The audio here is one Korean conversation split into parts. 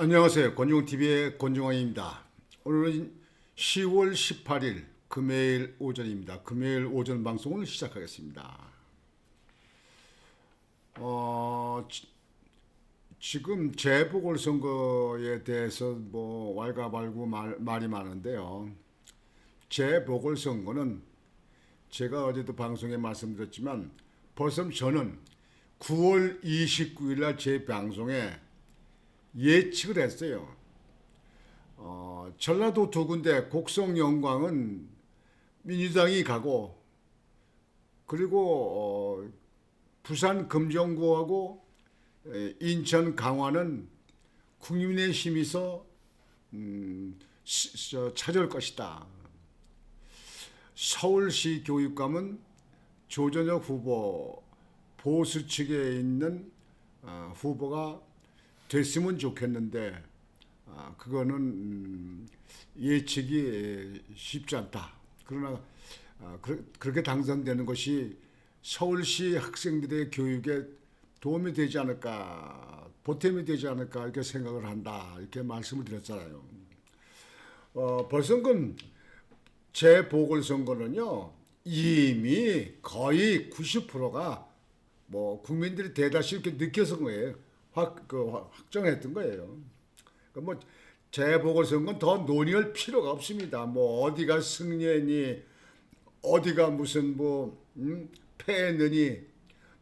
안녕하세요. 권중TV의 권중환입니다. 오늘은 10월 18일 금요일 오전입니다. 금요일 오전 방송을 시작하겠습니다. 지금 재보궐선거에 대해서 뭐 왈가왈부 말이 많은데요. 재보궐선거는 제가 어제도 방송에 말씀드렸지만 벌써 저는 9월 29일 날 제 방송에 예측을 했어요. 전라도 두 군데 곡성 영광은 민주당이 가고, 그리고 부산 금정구하고 인천 강화는 국민의힘에서 차지할 것이다. 서울시 교육감은 조전혁 후보, 보수 측에 있는 후보가 됐으면 좋겠는데 그거는 예측이 쉽지 않다. 그러나 그렇게 당선되는 것이 서울시 학생들의 교육에 도움이 되지 않을까, 보탬이 되지 않을까 이렇게 생각을 한다, 이렇게 말씀을 드렸잖아요. 벌써 재보궐선거는요 이미 거의 90%가 뭐 국민들이 대다수 이렇게 느껴서 거예요. 확정했던 거예요. 뭐 재보궐선거는 더 논의할 필요가 없습니다. 뭐 어디가 승리했니, 어디가 무슨 패했느니,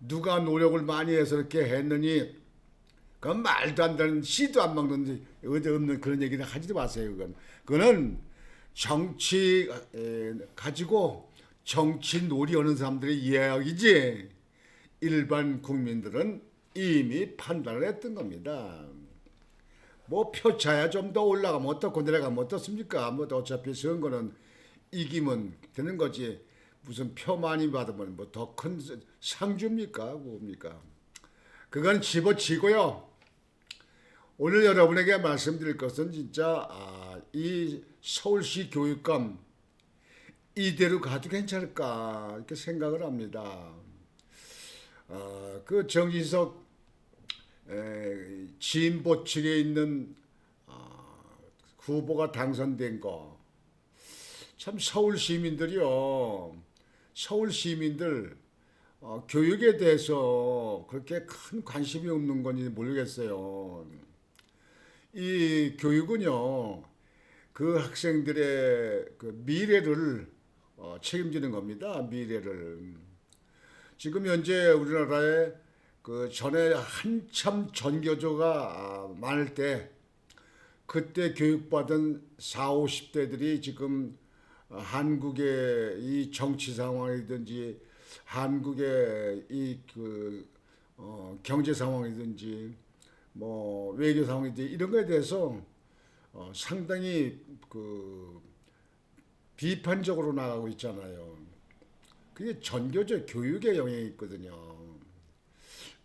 누가 노력을 많이 해서 이렇게 했느니, 그건 말도 안 되는, 씨도 안 먹는 의대 없는 그런 얘기는 하지도 마세요. 그거는 정치 가지고 정치 놀이하는 사람들의 이야기지, 일반 국민들은 이미 판단을 했던 겁니다. 뭐 표차야 좀 더 올라가면 어떻고 내려가면 어떻습니까? 뭐 어차피 선거는 이기면 되는 거지, 무슨 표 많이 받으면 뭐 더 큰 상 줍니까? 뭡니까? 그건 집어치고요. 오늘 여러분에게 말씀드릴 것은 진짜 이 서울시 교육감 이대로 가도 괜찮을까 이렇게 생각을 합니다. 그 정진석 진보 측에 있는 후보가 당선된 거, 참 서울 시민들이요, 서울 시민들 교육에 대해서 그렇게 큰 관심이 없는 건지 모르겠어요. 이 교육은요 그 학생들의 그 미래를 책임지는 겁니다. 미래를. 지금 현재 우리나라에 그 전에 한참 전교조가 많을 때, 그때 교육받은 40, 50대들이 지금 한국의 이 정치 상황이든지 한국의 이 경제 상황이든지 뭐 외교 상황이든지 이런 거에 대해서 상당히 비판적으로 나가고 있잖아요. 그게 전교조 교육에 영향이 있거든요.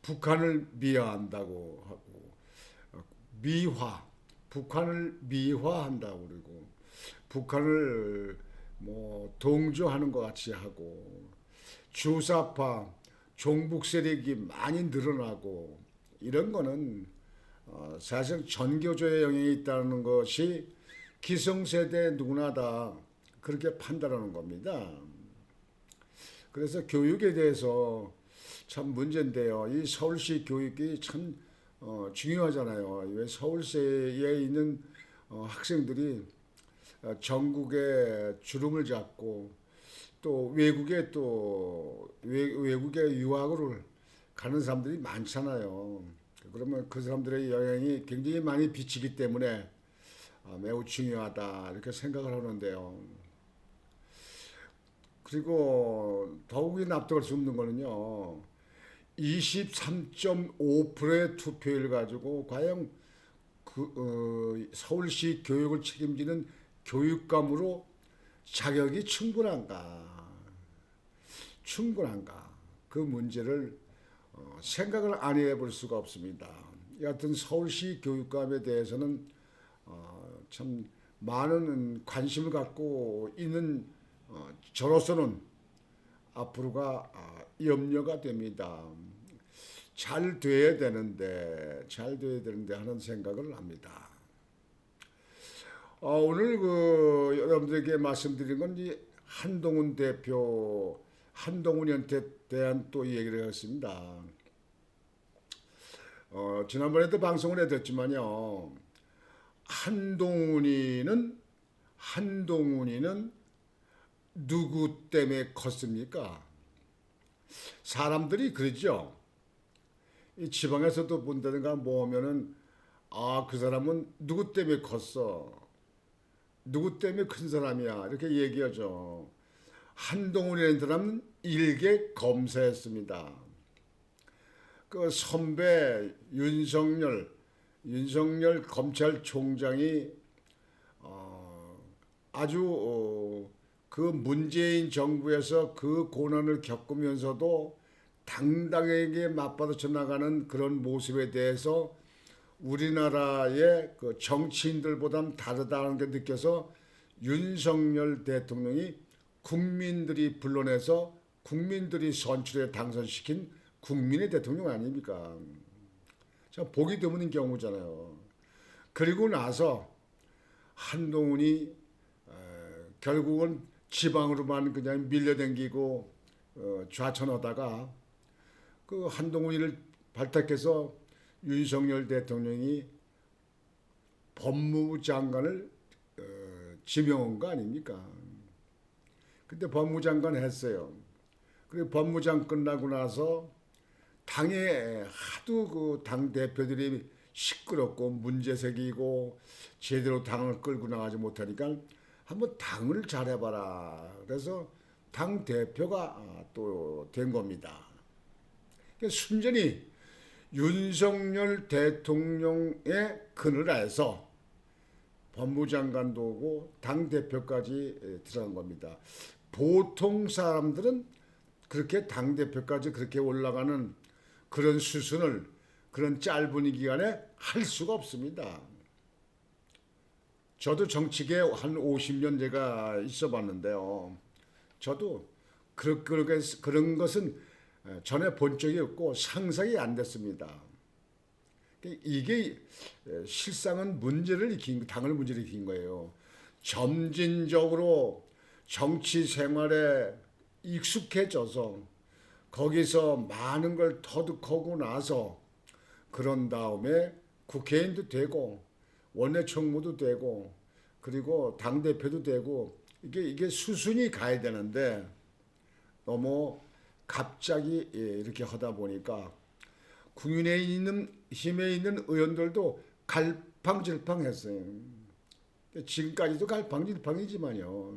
북한을 미화한다고 하고, 북한을 미화한다고 그러고, 북한을 뭐 동조하는 것 같이 하고, 주사파 종북 세력이 많이 늘어나고, 이런 거는 사실 전교조에 영향이 있다는 것이 기성세대 누구나 다 그렇게 판단하는 겁니다. 그래서 교육에 대해서 참 문제인데요. 이 서울시 교육이 참 중요하잖아요. 왜 서울시에 있는 학생들이 전국에 주름을 잡고 또 외국에 유학을 가는 사람들이 많잖아요. 그러면 그 사람들의 영향이 굉장히 많이 비치기 때문에 매우 중요하다 이렇게 생각을 하는데요. 그리고 더욱이 납득할 수 없는 거는요, 23.5%의 투표율 가지고 과연 서울시 교육을 책임지는 교육감으로 자격이 충분한가 그 문제를 생각을 안 해볼 수가 없습니다. 여하튼 서울시 교육감에 대해서는 참 많은 관심을 갖고 있는 저로서는 앞으로가 염려가 됩니다. 잘 돼야 되는데 하는 생각을 합니다. 오늘 여러분들에게 말씀드린 건 이 한동훈 대표, 한동훈한테 대한 또 얘기를 했습니다. 지난번에도 방송을 해드렸지만요. 한동훈이는 누구 때문에 컸습니까? 사람들이 그러죠. 이 지방에서도 본다든가 뭐 하면은 그 사람은 누구 때문에 컸어. 누구 때문에 큰 사람이야. 이렇게 얘기하죠. 한동훈이라는 사람은 일개 검사였습니다. 그 선배 윤석열 검찰총장이 아주 그 문재인 정부에서 그 고난을 겪으면서도 당당하게 맞받아쳐 나가는 그런 모습에 대해서 우리나라의 그 정치인들보다는 다르다는 게 느껴서 윤석열 대통령이 국민들이 불러내서 국민들이 선출해 당선시킨 국민의 대통령 아닙니까? 참 보기 드문 경우잖아요. 그리고 나서 한동훈이 결국은 지방으로만 그냥 밀려댕기고 좌천하다가 그 한동훈이를 발탁해서 윤석열 대통령이 법무부 장관을 지명한 거 아닙니까? 그때 법무장관 했어요. 그리고 법무장 끝나고 나서 당에 하도 그 당 대표들이 시끄럽고 문제색이고 제대로 당을 끌고 나가지 못하니까 한번 당을 잘해봐라. 그래서 당 대표가 또 된 겁니다. 순전히 윤석열 대통령의 그늘에서 법무장관도 오고 당대표까지 들어간 겁니다. 보통 사람들은 그렇게 당대표까지 그렇게 올라가는 그런 수순을 그런 짧은 기간에 할 수가 없습니다. 저도 정치계에 한 50년 제가 있어 봤는데요. 저도 그런 것은 전에 본 적이 없고 상상이 안 됐습니다. 이게 실상은 당을 문제를 일으킨 거예요. 점진적으로 정치 생활에 익숙해져서 거기서 많은 걸 터득하고 나서 그런 다음에 국회의원도 되고 원내 총무도 되고 그리고 당 대표도 되고 이게 수순이 가야 되는데 너무 갑자기 이렇게 하다 보니까 국민의힘에 있는 의원들도 갈팡질팡했어요. 지금까지도 갈팡질팡이지만요.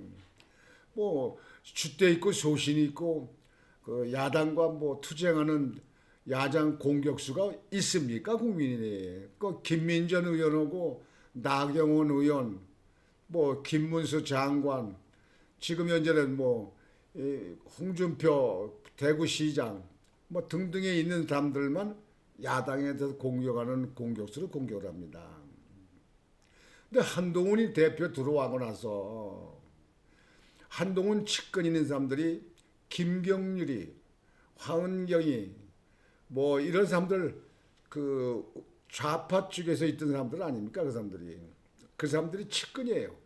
뭐 줏대 있고 소신이 있고 그 야당과 뭐 투쟁하는 야당 공격수가 있습니까 국민이? 그 김민전 의원하고 나경원 의원, 뭐 김문수 장관, 지금 현재는 뭐 홍준표 대구시장 뭐 등등에 있는 사람들만 야당에 대해서 공격하는 공격수를 공격을 합니다. 근데 한동훈이 대표 들어가고 나서 한동훈 측근 있는 사람들이 김경률이, 황은경이 뭐 이런 사람들 그 좌파 쪽에서 있던 사람들 아닙니까? 그 사람들이 측근이에요.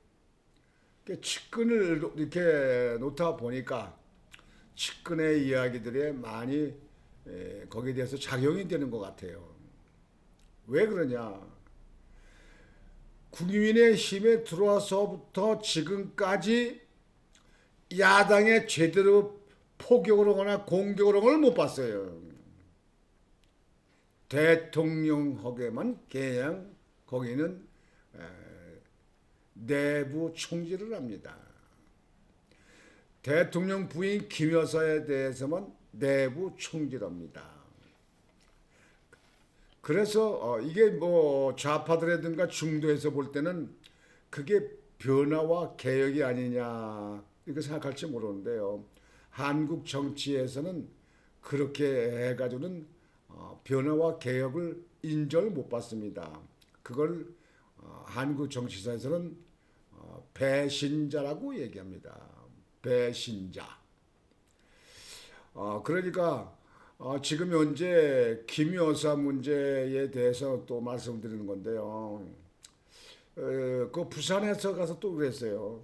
측근을 이렇게 놓다 보니까 측근의 이야기들에 많이 거기에 대해서 작용이 되는 것 같아요. 왜 그러냐? 국민의힘에 들어와서부터 지금까지 야당에 제대로 포격을 하거나 공격을 한 걸 못 봤어요. 대통령에게만 그냥 거기는 내부 총질을 합니다. 대통령 부인 김 여사에 대해서만 내부 총질합니다. 그래서 이게 뭐 좌파들이든가 중도에서 볼 때는 그게 변화와 개혁이 아니냐 이렇게 생각할지 모르는데요. 한국 정치에서는 그렇게 해가지고는 변화와 개혁을 인정을 못 받습니다. 그걸 한국 정치사에서는 배신자라고 얘기합니다. 배신자. 그러니까 지금 현재 김 여사 문제에 대해서 또 말씀드리는 건데요. 그 부산에서 가서 또 그랬어요.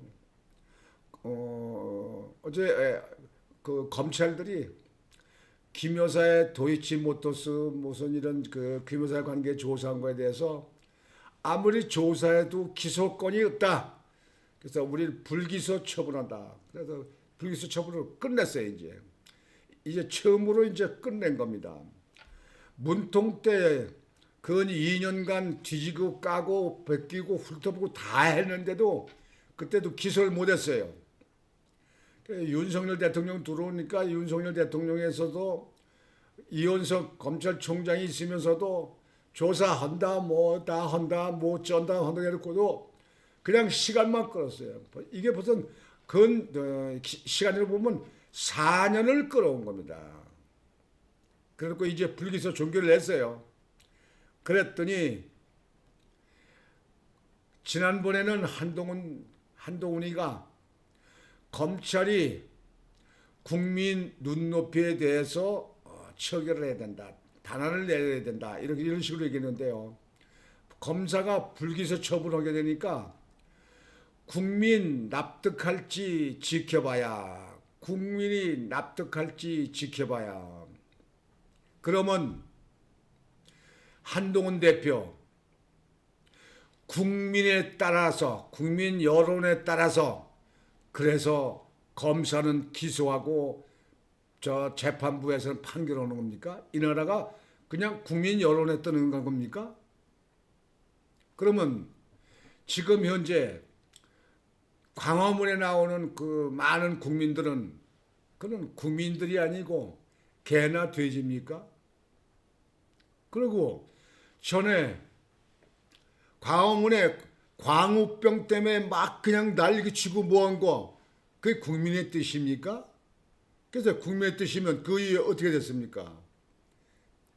어제 그 검찰들이 김 여사의 도이치모터스 무슨 이런 그 김 여사 관계 조사한 거에 대해서 아무리 조사해도 기소권이 없다. 그래서 우리를 불기소 처분한다. 그래서 불기소 처분을 끝냈어요. 이제 처음으로 이제 끝낸 겁니다. 문통 때 근 2년간 뒤지고 까고 벗기고 훑어보고 다 했는데도 그때도 기소를 못했어요. 윤석열 대통령 들어오니까 윤석열 대통령에서도 이원석 검찰총장이 있으면서도 조사한다 뭐 다 한다 뭐 쩐다 한다 해놓고도 그냥 시간만 끌었어요. 이게 벌써 시간으로 보면 4년을 끌어온 겁니다. 그래놓고 이제 불기소 종결을 했어요. 그랬더니 지난번에는 한동훈이가 검찰이 국민 눈높이에 대해서 처결을 해야 된다. 단안을 내려야 된다. 이런 식으로 얘기했는데요. 검사가 불기소 처분하게 되니까 국민 납득할지 지켜봐야. 국민이 납득할지 지켜봐야. 그러면 한동훈 대표 국민에 따라서 국민 여론에 따라서 그래서 검사는 기소하고 저 재판부에서는 판결하는 겁니까? 이 나라가 그냥 국민 여론에 뜨는 겁니까? 그러면 지금 현재 광화문에 나오는 그 많은 국민들은 그는 국민들이 아니고 개나 돼지입니까? 그리고 전에 광화문에 광우병 때문에 막 그냥 난리치고 뭐한 거 그게 국민의 뜻입니까? 그래서 국민의 뜻이면 그게 어떻게 됐습니까?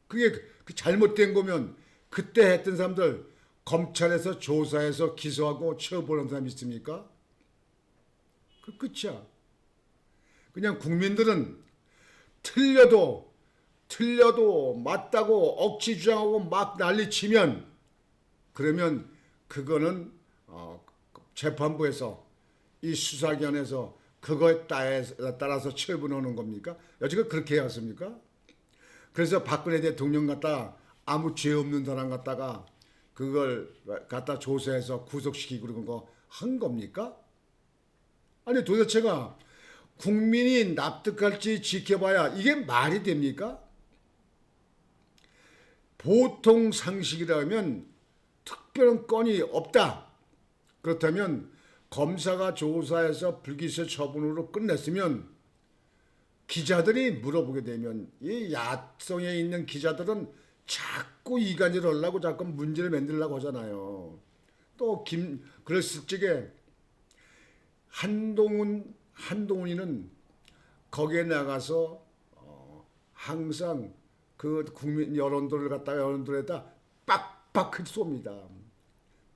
그게 잘못된 거면 그때 했던 사람들 검찰에서 조사해서 기소하고 처벌한 사람 있습니까? 그 끝이야. 그냥 국민들은 틀려도 맞다고 억지 주장하고 막 난리치면 그러면 그거는 재판부에서 이 수사기관에서 그거에 따라서 처분하는 겁니까? 여지껏 그렇게 해왔습니까? 그래서 박근혜 대통령 갖다 아무 죄 없는 사람 갖다가 그걸 갖다 조사해서 구속시키고 그런 거 한 겁니까? 아니 도대체가 국민이 납득할지 지켜봐야 이게 말이 됩니까? 보통 상식이라면 특별한 건이 없다. 그렇다면 검사가 조사해서 불기소 처분으로 끝냈으면 기자들이 물어보게 되면 이 야성에 있는 기자들은 자꾸 이간질 하려고 자꾸 문제를 만들려고 하잖아요. 또 그랬을 적에 한동훈이는 거기에 나가서 항상 그 국민 여론들에다 빡빡 쏩니다.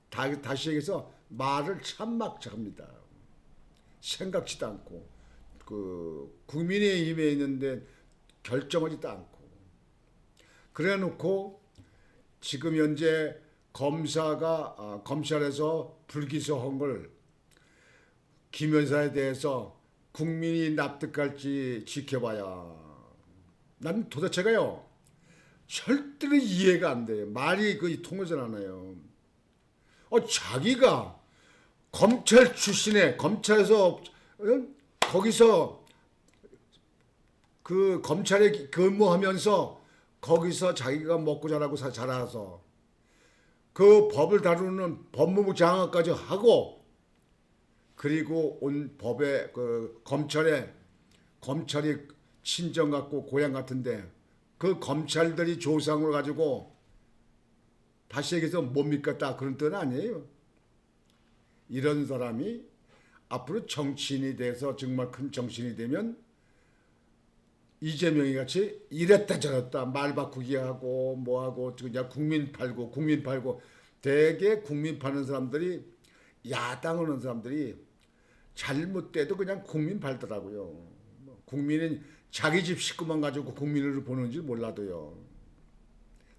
다시 얘기해서 말을 참막합니다. 생각지도 않고 그 국민의힘에 있는데 결정하지도 않고 그래놓고 지금 현재 검찰에서 불기소한 걸 김 여사에 대해서 국민이 납득할지 지켜봐야. 난 도대체가요 절대로 이해가 안 돼요. 말이 통하지 않아요. 자기가 검찰 출신에 검찰에서 거기서 그 검찰에 근무하면서 거기서 자기가 먹고 자라서 그 법을 다루는 법무부 장관까지 하고 그리고 온 법에 그 검찰이 친정 같고 고향 같은데 그 검찰들이 조사한 걸 가지고 다시 얘기해서 못 믿겠다 그런 뜻은 아니에요. 이런 사람이 앞으로 정치인이 돼서 정말 큰 정치인이 되면 이재명이 같이 이랬다 저랬다 말 바꾸기 하고 뭐하고 그냥 국민 팔고 대개 국민 파는 사람들이 야당하는 사람들이 잘못돼도 그냥 국민 팔더라고요. 국민은 자기 집 식구만 가지고 국민을 보는지 몰라도요.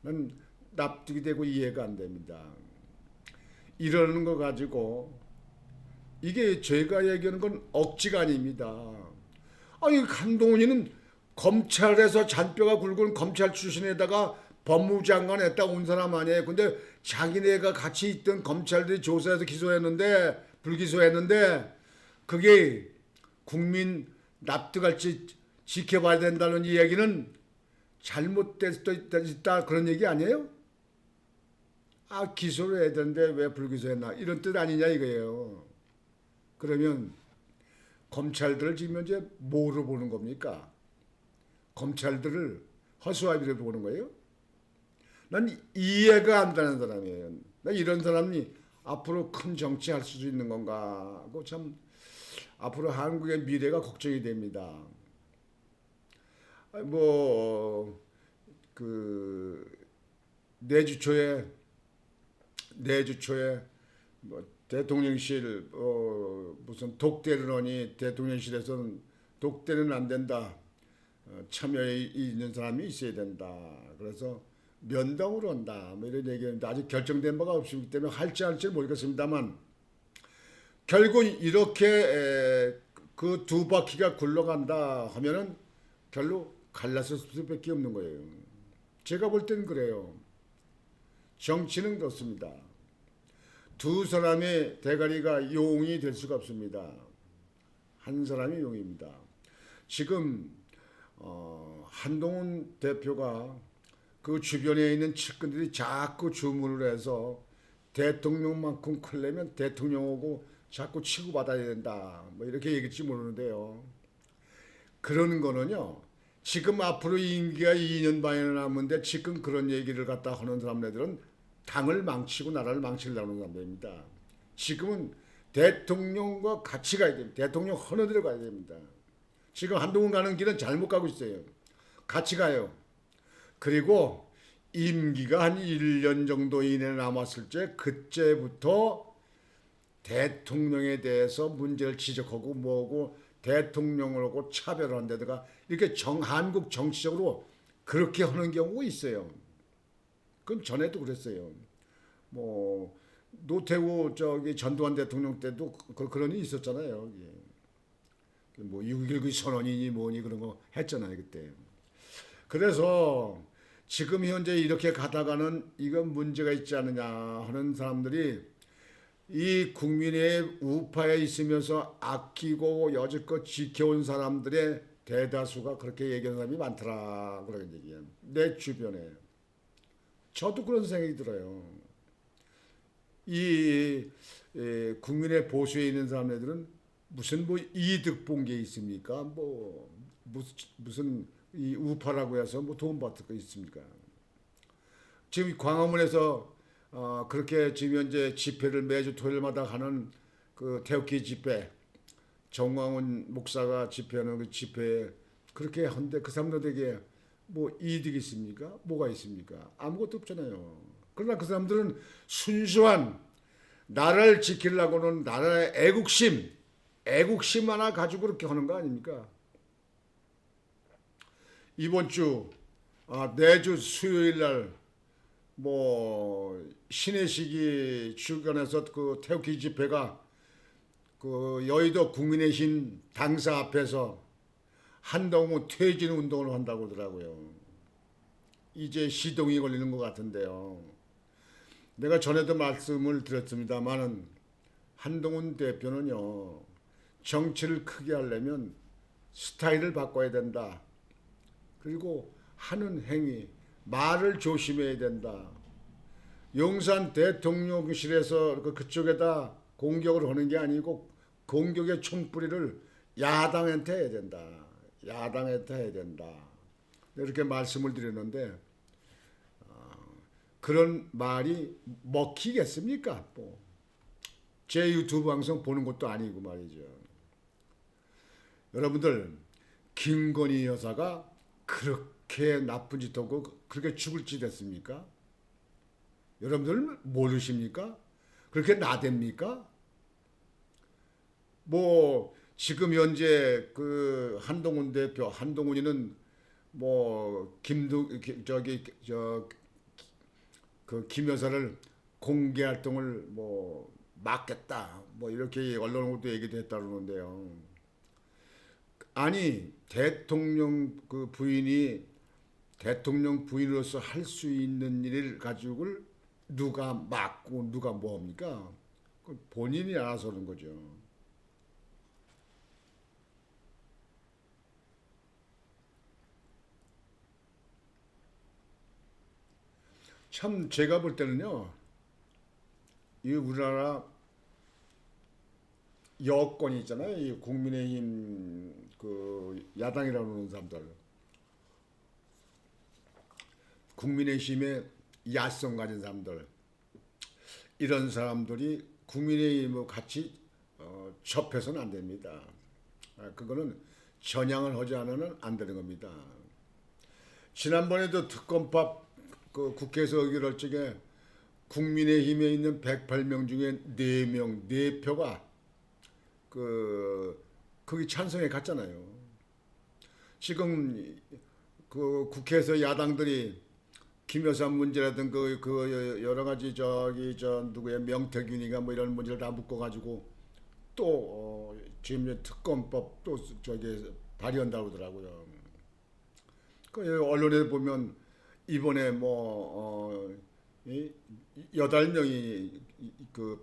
난 납득이 되고 이해가 안 됩니다. 이러는 거 가지고 이게 제가 얘기하는 건 억지가 아닙니다. 아니 한동훈이는 검찰에서 잔뼈가 굵은 검찰 출신에다가 법무부 장관 했다 온 사람 아니에요. 근데 자기네가 같이 있던 검찰들이 조사해서 기소했는데 불기소했는데 그게 국민 납득할지 지켜봐야 된다는 이야기는 잘못됐다 그런 얘기 아니에요? 아 기소를 해야 되는데 왜 불기소했나 이런 뜻 아니냐 이거예요. 그러면 검찰들을 지금 현재 뭐로 보는 겁니까? 검찰들을 허수아비로 보는 거예요? 난 이해가 안 되는 사람이에요. 난 이런 사람이 앞으로 큰 정치할 수 있는 건가 하고 참 앞으로 한국의 미래가 걱정이 됩니다. 뭐 그 내주 초에 뭐 대통령실 무슨 독대를 하니 대통령실에서는 독대는 안 된다. 참여에 있는 사람이 있어야 된다. 그래서 면담으로 한다. 뭐 이런 얘기했는데 아직 결정된 바가 없기 때문에 할지 안 할지 모르겠습니다만 결국 이렇게 그 두 바퀴가 굴러간다 하면은 별로 갈라설 수밖에 없는 거예요. 제가 볼 때는 그래요. 정치는 그렇습니다. 두 사람의 대가리가 용이 될 수가 없습니다. 한 사람이 용입니다. 지금 한동훈 대표가 그 주변에 있는 측근들이 자꾸 주문을 해서 대통령만큼 크려면 대통령하고 자꾸 치고받아야 된다. 뭐 이렇게 얘기할지 모르는데요. 그런 거는요. 지금 앞으로 임기가 2년 반이나 남은데 지금 그런 얘기를 갖다 하는 사람들은 당을 망치고 나라를 망치려는 사람들입니다. 지금은 대통령과 같이 가야 됩니다. 대통령 하는 대로 가야 됩니다. 지금 한동훈 가는 길은 잘못 가고 있어요. 같이 가요. 그리고 임기가 한 1년 정도 이내 남았을 때 그때부터 대통령에 대해서 문제를 지적하고 뭐고 대통령하고 차별한 데다가 이렇게 한국 정치적으로 그렇게 하는 경우가 있어요. 그건 전에도 그랬어요. 뭐 노태우 전두환 대통령 때도 그런 일이 있었잖아요. 뭐 6.19 선언이니 뭐니 그런 거 했잖아요 그때. 그래서 지금 현재 이렇게 가다가는 이건 문제가 있지 않느냐 하는 사람들이 이 국민의 우파에 있으면서 아끼고 여지껏 지켜온 사람들의 대다수가 그렇게 얘기하는 사람이 많더라 그런 얘기예요. 내 주변에. 저도 그런 생각이 들어요. 국민의 보수에 있는 사람들은 무슨 뭐 이득 본 게 있습니까? 뭐 무슨 이 우파라고 해서 뭐 돈 받을 거 있습니까? 지금 광화문에서 그렇게 지금 현재 집회를 매주 토요일마다 하는 그 태극기 집회, 정광훈 목사가 집회하는 그 집회에 그렇게 한데 그 사람들에게 뭐 이득이 있습니까? 뭐가 있습니까? 아무것도 없잖아요. 그러나 그 사람들은 순수한 나라를 지키려고는 나라의 애국심 하나 가지고 그렇게 하는 거 아닙니까? 이번 주 내주 수요일 날 뭐 신혜식이 주관해서 그 태극기 집회가 그 여의도 국민의힘 당사 앞에서 한동훈 퇴진 운동을 한다고 하더라고요. 이제 시동이 걸리는 것 같은데요. 내가 전에도 말씀을 드렸습니다만은 한동훈 대표는요. 정치를 크게 하려면 스타일을 바꿔야 된다. 그리고 하는 행위, 말을 조심해야 된다. 용산 대통령실에서 그쪽에다 공격을 하는 게 아니고 공격의 총뿌리를 야당한테 해야 된다. 야당한테 해야 된다. 이렇게 말씀을 드렸는데 그런 말이 먹히겠습니까? 제 유튜브 방송 보는 것도 아니고 말이죠. 여러분들 김건희 여사가 그렇게 나쁜 짓 하고 그렇게 죽을 짓 했습니까? 여러분들 모르십니까? 그렇게 나댑니까? 뭐 지금 현재 그 한동훈 대표 한동훈이는 뭐 김 여사를 공개 활동을 뭐 막겠다 뭐 이렇게 언론으로도 얘기도 했다 그러는데요. 아니 대통령 그 부인이 대통령 부인으로서 할 수 있는 일을 가지고 누가 막고 누가 뭡니까? 본인이 알아서 하는 거죠. 참 제가 볼 때는요. 이 우리나라 여권이 있잖아요. 이 국민의힘 그 야당이라고 하는 사람들. 국민의힘의 야성 가진 사람들. 이런 사람들이 국민의힘과 같이 접해서는 안 됩니다. 그거는 전향을 하지 않으면 안 되는 겁니다. 지난번에도 특검법 그 국회에서 의결할 적에 국민의힘에 있는 108명 중에 4명, 4표가 거기 찬성에 갔잖아요. 지금 그 국회에서 야당들이 김여사 문제라든 여러 가지 저 누구의 명태균이가 뭐 이런 문제를 다 묶어가지고 또 지금 특검법 또 저기 발의한다고 그러더라고요. 그 언론에 보면 이번에 뭐 8명이 그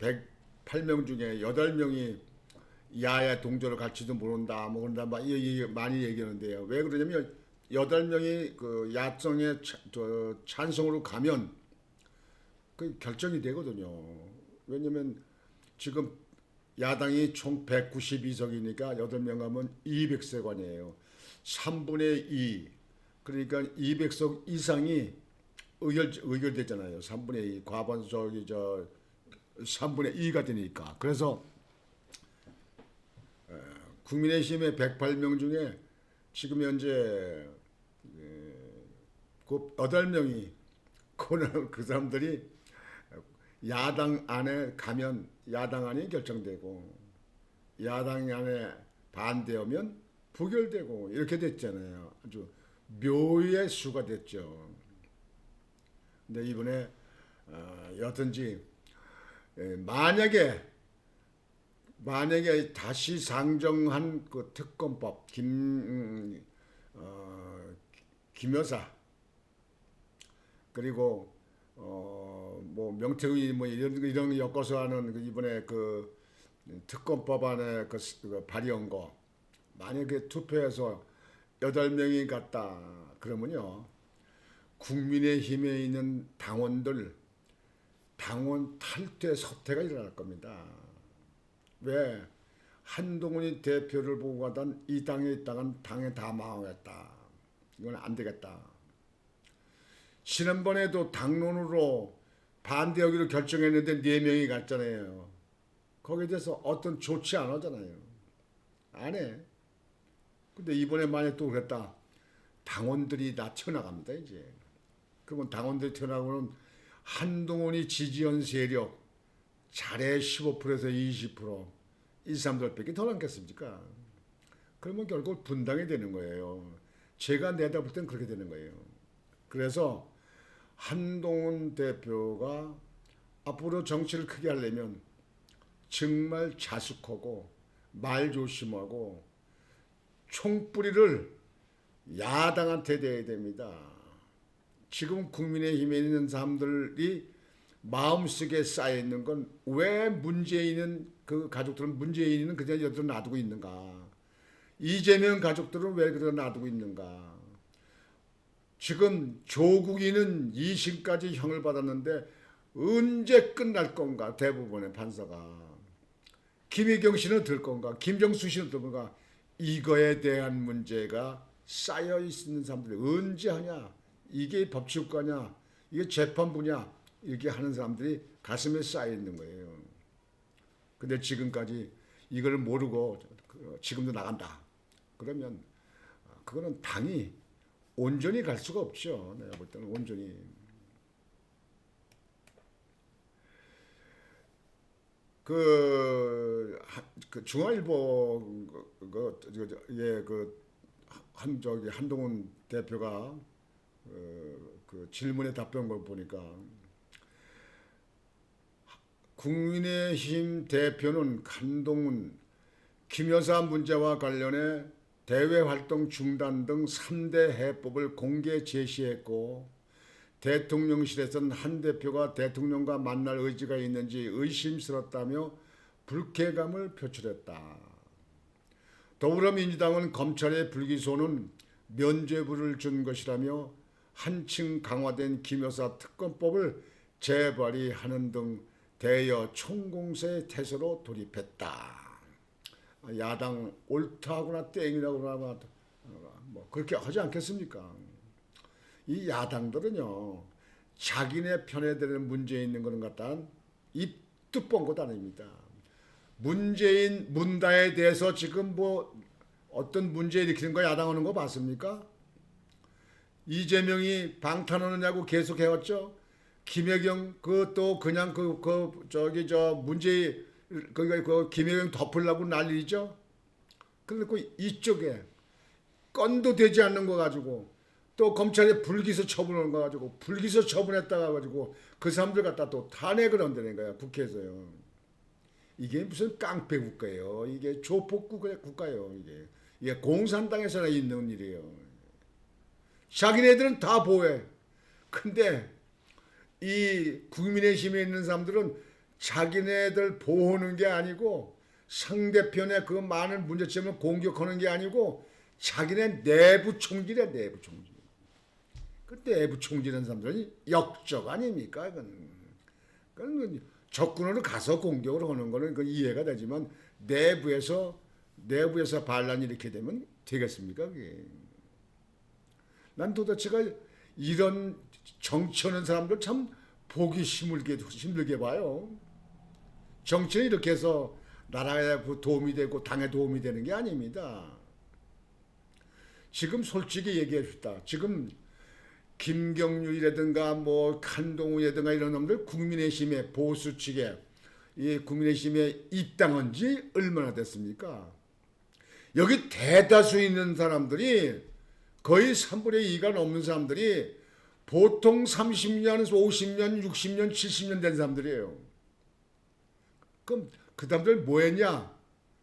108명 중에 8명이 야야 동조를 갈지도 모른다 뭐 그런다 막 많이 얘기하는데요. 왜 그러냐면 8명이 그 야성의 찬성으로 가면 그 결정이 되거든요. 왜냐면 지금 야당이 총 192석이니까 8명 가면 200세관이에요. 3분의 2. 그러니까 200석 이상이 의결되잖아요. 3분의 2. 과반 저 3분의 2가 되니까. 그래서 국민의힘의 108명 중에 지금 현재 그 8명이 그 사람들이 야당 안에 가면 야당 안이 결정되고 야당 안에 반대하면 부결되고 이렇게 됐잖아요. 아주 묘의 수가 됐죠. 근데 이번에 여든지 만약에 다시 상정한 그 특검법 김여사 그리고 뭐 명태균이 뭐 이런 엮어서 하는 이번에 그 특검법안에 그 발의한 거 만약에 투표해서 8명이 갔다 그러면요 국민의힘에 있는 당원들 당원 탈퇴 사태가 일어날 겁니다. 왜 한동훈이 대표를 보고 가던 이 당에 있다간 당에 다 망하겠다. 이건 안 되겠다. 지난번에도 당론으로 반대하기로 결정했는데 4명이 갔잖아요. 거기에 대해서 어떤 조치 안 하잖아요. 안 해. 근데 이번에 만약 또 그랬다. 당원들이 다 튀어나갑니다, 이제. 그러면 당원들이 튀어나오면 한동훈이 지지한 세력 잘해 15%에서 20%, 이 사람들밖에 더 남겠습니까? 그러면 결국 분당이 되는 거예요. 제가 내다볼 땐 그렇게 되는 거예요. 그래서 한동훈 대표가 앞으로 정치를 크게 하려면 정말 자숙하고 말 조심하고 총뿌리를 야당한테 대야 됩니다. 지금 국민의힘에 있는 사람들이 마음속에 쌓여있는 건 왜 문재인은 그 가족들은 문재인은 그냥 여기서 놔두고 있는가? 이재명 가족들은 왜 그대로 놔두고 있는가? 지금 조국이는 2심까지 형을 받았는데 언제 끝날 건가? 대부분의 판사가. 김혜경 씨는 들 건가? 김정수 씨는 들 건가? 이거에 대한 문제가 쌓여 있는 사람들이 언제 하냐? 이게 법치국가냐? 이게 재판부냐? 이렇게 하는 사람들이 가슴에 쌓여 있는 거예요. 근데 지금까지 이걸 모르고 지금도 나간다. 그러면 그거는 당이 온전히 갈 수가 없죠. 내가 볼 때는 온전히. 그 중앙일보 한동훈 대표가 그 질문에 답변 걸 보니까 국민의힘 대표는 한동훈, 김 여사 문제와 관련해 대외 활동 중단 등 3대 해법을 공개 제시했고 대통령실에서는 한 대표가 대통령과 만날 의지가 있는지 의심스럽다며 불쾌감을 표출했다. 더불어민주당은 검찰의 불기소는 면죄부를 준 것이라며 한층 강화된 김 여사 특검법을 재발의하는 등 대여 총공세 태세로 돌입했다. 야당 옳다거나 땡이라고 하나 뭐 그렇게 하지 않겠습니까? 이 야당들은요 자기네 편에 드는 문제 있는 거는 갖다 입도 뻥 것 아닙니다. 문재인 문다에 대해서 지금 뭐 어떤 문제 일으키는 거 야당하는 거 봤습니까? 이재명이 방탄하느냐고 계속 해왔죠. 김혜경 그또 그냥 저기 저 문재인 그 김혜경 덮으려고 난리죠. 그리고 이쪽에 건도 되지 않는 거 가지고 또 검찰에 불기소 처분하는 거 가지고 불기소 처분했다가 가지고 그 사람들 갖다 또 탄핵을 한다는 거야 국회에서요. 이게 무슨 깡패 국가예요. 이게 조폭 국가예요. 이게 공산당에서나 있는 일이에요. 자기네들은 다 보호해. 근데 이 국민의힘에 있는 사람들은 자기네들 보호하는 게 아니고 상대편의 그 많은 문제점을 공격하는 게 아니고 자기네 내부 총질이야. 내부 총질. 그 내부 총질하는 사람들은 역적 아닙니까? 그건 적군으로 가서 공격을 하는 거는 그 이해가 되지만 내부에서 반란이 이렇게 되면 되겠습니까? 그게. 난 도대체가 이런 정치하는 사람들 참 보기 힘들게 봐요. 정치는 이렇게 해서 나라에 도움이 되고 당에 도움이 되는 게 아닙니다. 지금 솔직히 얘기합시다. 지금 김경률이라든가 뭐 한동훈이라든가 이런 놈들 국민의힘의 보수 측에 이 국민의힘에 입당한 지 얼마나 됐습니까? 여기 대다수 있는 사람들이 거의 3분의 2가 넘는 사람들이 보통 30년, 50년, 60년, 70년 된 사람들이에요. 그럼 그 사람들 뭐 했냐?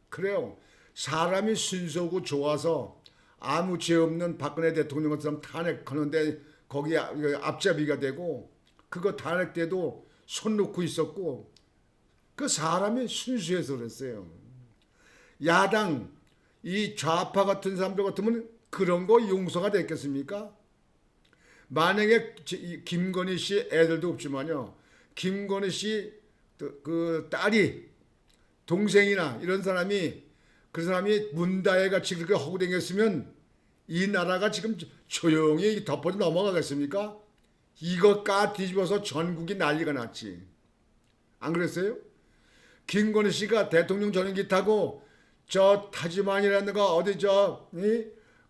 그래요. 사람이 순수하고 좋아서 아무 죄 없는 박근혜 대통령 같은 사람 탄핵하는데 거기에 앞잡이가 되고 그거 탄핵 때도 손 놓고 있었고 그 사람이 순수해서 그랬어요. 야당 이 좌파 같은 사람들 같으면 그런 거 용서가 됐겠습니까? 만약에 김건희 씨 애들도 없지만요. 김건희 씨 그 딸이 동생이나 이런 사람이 그 사람이 문다혜 같이 그렇게 하고 다녔으면 이 나라가 지금 조용히 덮어져 넘어가겠습니까? 이거 까 뒤집어서 전국이 난리가 났지. 안 그랬어요? 김건희 씨가 대통령 전용기 타고 저 타지만이라든가 어디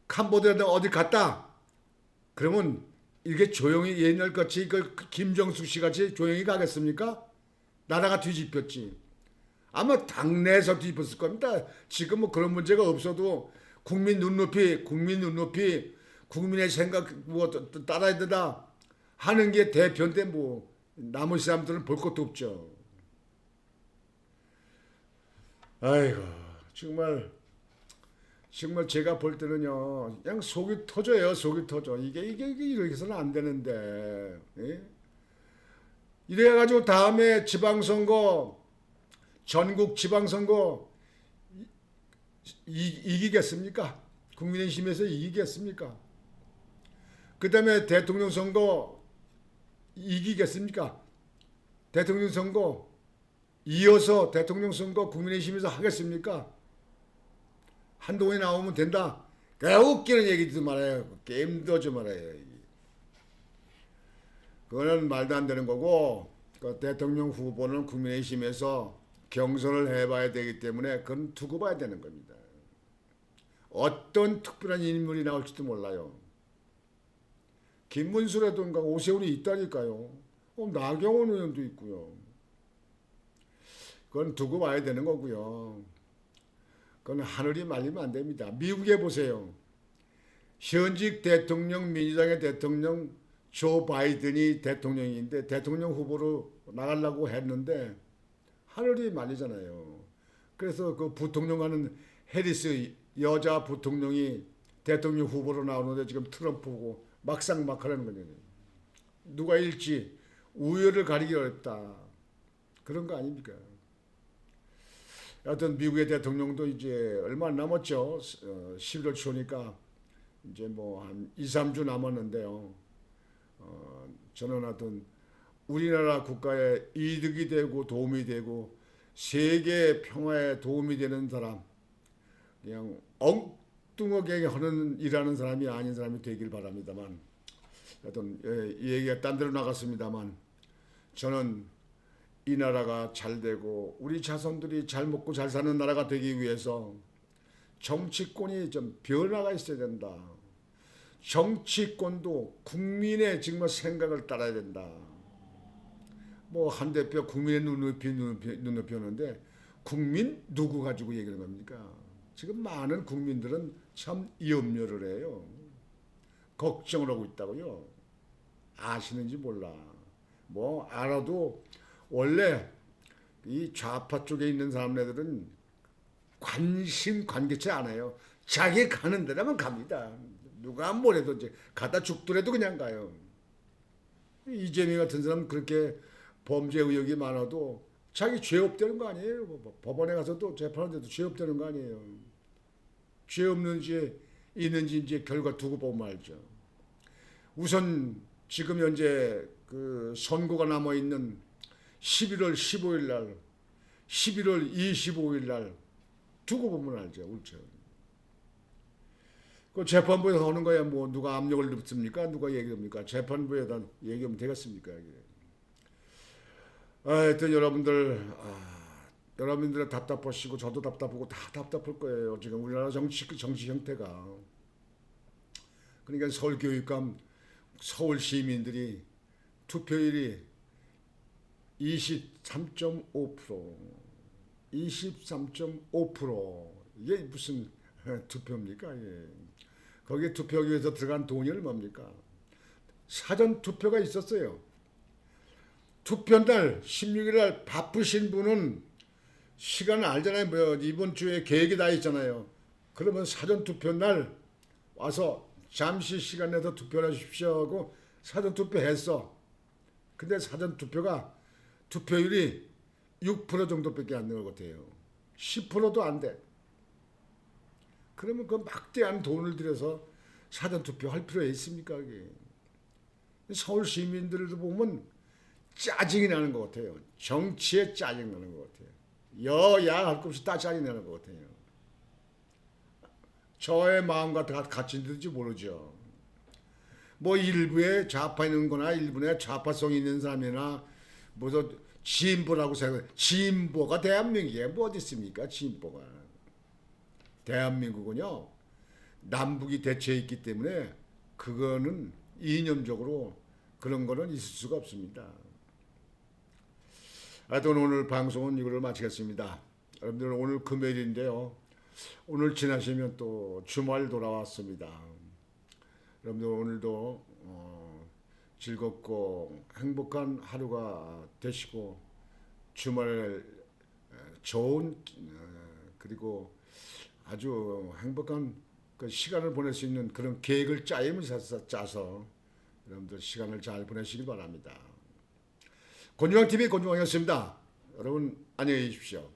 캄보디아라든가 어디 갔다. 그러면 이게 조용히 옛날같이 그 김정숙 씨 같이 조용히 가겠습니까? 나라가 뒤집혔지. 아마 당내에서 뒤집혔을 겁니다. 지금 뭐 그런 문제가 없어도 국민 눈높이, 국민의 생각 뭐 따라야 되다 하는 게 대표인데 뭐 나머지 사람들은 볼 것도 없죠. 아이고 정말 제가 볼 때는요 그냥 속이 터져요. 속이 터져. 이게 이렇게 해서는 안 되는데. 예? 이래가지고 다음에 지방선거 전국 지방선거 이기겠습니까? 국민의힘에서 이기겠습니까? 그 다음에 대통령 선거 이기겠습니까? 대통령 선거 이어서 대통령 선거 국민의힘에서 하겠습니까? 한동훈이 나오면 된다. 그냥 웃기는 얘기도 말아요. 게임도 좀 말아요. 그거는 말도 안 되는 거고 그 대통령 후보는 국민의힘에서 경선을 해봐야 되기 때문에 그건 두고 봐야 되는 겁니다. 어떤 특별한 인물이 나올지도 몰라요. 김문수라든가 오세훈이 있다니까요. 나경원 의원도 있고요. 그건 두고 봐야 되는 거고요. 그건 하늘이 말리면 안 됩니다. 미국에 보세요. 현직 대통령 민주당의 대통령 조 바이든이 대통령인데 대통령 후보로 나가려고 했는데 하늘이 말리잖아요. 그래서 그 부통령하는 해리스 여자 부통령이 대통령 후보로 나오는데 지금 트럼프고 막상막하라는 거예요. 누가 일지 우열을 가리기 어렵다. 그런 거 아닙니까? 여하튼 미국의 대통령도 이제 얼마 안 남았죠. 11월 초니까 이제 뭐 한 2, 3주 남았는데요. 저는 하여튼 우리나라 국가에 이득이 되고 도움이 되고 세계 평화에 도움이 되는 사람, 그냥 엉뚱하게 하는 일하는 사람이 아닌 사람이 되길 바랍니다만, 하여튼 이 얘기가 딴 데로 나갔습니다만, 저는 이 나라가 잘 되고 우리 자손들이 잘 먹고 잘 사는 나라가 되기 위해서 정치권이 좀 변화가 있어야 된다. 정치권도 국민의 정말 생각을 따라야 된다. 뭐 한 대표 국민의 눈높이 오는데 국민 누구 가지고 얘기하는 겁니까? 지금 많은 국민들은 참 염려를 해요. 걱정을 하고 있다고요. 아시는지 몰라. 뭐 알아도 원래 이 좌파 쪽에 있는 사람들은 관계치 않아요. 자기 가는 데라면 갑니다. 누가 뭐래도 이제 가다 죽더라도 그냥 가요. 이재명 같은 사람 그렇게 범죄 의혹이 많아도 자기 죄 없다는 거 아니에요. 법원에 가서도 재판하는데도 죄 없다는 거 아니에요. 죄 없는지 있는지 이제 결과 두고 보면 알죠. 우선 지금 현재 그 선고가 남아 있는 11월 15일 날, 11월 25일 날 두고 보면 알죠. 그렇죠. 그 재판부에서 하는 거야 뭐 누가 압력을 넣습니까? 누가 얘기합니까? 재판부에다 얘기하면 되겠습니까? 하여튼 여러분들 답답하시고 저도 답답하고 다 답답할 거예요. 지금 우리나라 정치 형태가. 그러니까 서울교육감 서울 시민들이 투표율이 23.5%, 23.5% 이게 무슨 투표입니까? 예. 거기에 투표하기 위해서 들어간 돈이 얼마입니까? 사전 투표가 있었어요. 투표날 16일 날 바쁘신 분은 시간을 알잖아요. 뭐 이번 주에 계획이 다 있잖아요. 그러면 사전 투표날 와서 잠시 시간 내서 투표를 하십시오 하고 사전 투표했어. 근데 사전 투표가 투표율이 6% 정도밖에 안 되는 것 같아요. 10%도 안 돼. 그러면 그 막대한 돈을 들여서 사전 투표할 필요가 있습니까? 그게. 서울 시민들도 보면 짜증이 나는 것 같아요. 정치에 짜증 나는 것 같아요. 여야 할 것 없이 다 짜증 나는 것 같아요. 저의 마음과 같이 들지 모르죠. 뭐 일부에 좌파 있는 거나 일부에 좌파성 있는 사람이나 뭐저 진보라고 생각해. 진보가 대한민국에 뭐 어디 있습니까? 진보가. 대한민국은요. 남북이 대체해 있기 때문에 그거는 이념적으로 그런 거는 있을 수가 없습니다. 하여튼 오늘 방송은 이걸로 마치겠습니다. 여러분들 오늘 금요일인데요. 오늘 지나시면 또 주말 돌아왔습니다. 여러분들 오늘도 즐겁고 행복한 하루가 되시고 주말 좋은 그리고 아주 행복한 그 시간을 보낼 수 있는 그런 계획을 짜서 여러분들 시간을 잘 보내시길 바랍니다. 곤주왕TV 곤주왕이었습니다. 여러분 안녕히 계십시오.